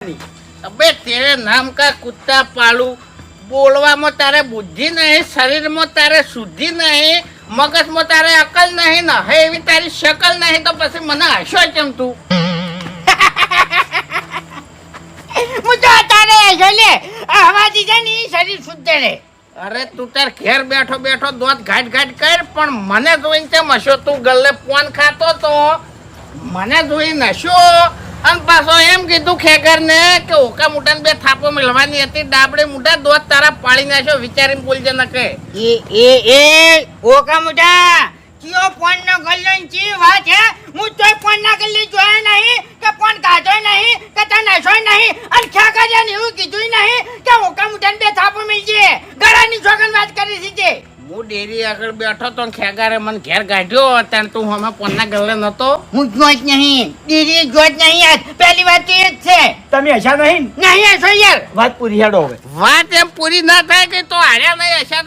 આપની. અબે તેરે નામ કા કુત્તા પાળું. બોલવામાં તારે બુદ્ધિ નહીં, શરીરમાં તારે શુદ્ધિ નહીં, મગજમાં તારે અકલ નહીં ને હે એવી તારી શકલ નહીં તો પછી મને હશો કેમ તું? હું તો તારે હશો લે આવાથી છે ને ઈ શરીર શુદ્ધ રહે. અરે તું તાર ઘેર બેઠો બેઠો દોત ઘાટ ઘાટ કર પણ મને જોઈને તેમ હશો તું ગલ્લે પોન ખાતો તો મને જોઈને હશો અને પાછો એમ કીધું ખેગર ને કે ઓકા મુઠાને બે થાપો મિલવાની હતી ડાબડે મુઠા દોત તારા પાડી નાખ્યો વિચારીને બોલજે ન કે એ ઓકા મોટા કયો ફોન નો ગલ્લો ને ચી વાત છે હું તોય ફોન ના ગલ્લી જોયા નહીં કે ફોન કાઢોય નહીં કે તને નશોય નહીં અને ખ્યાકા ને એવું કીધું નહીં કે ઓકા મોટા બે થાપો મિલજે ગળાની છોકન વાત કરી છે. હું ડેરી આગળ બેઠો તો ખેગારે મને ઘેર કાઢ્યો ત્યારે તું હમણાં પોનના ગલ્લે નતો. હું જોત નહીં દીદી જોત નહીં આજ પહેલી વાત તો એ જ છે. તમે હશા નહીં નહીં હશો યાર. વાત પૂરી હેડો હવે. વાત એમ પૂરી ના થાય કે તો હાર્યા નહીં હશે તો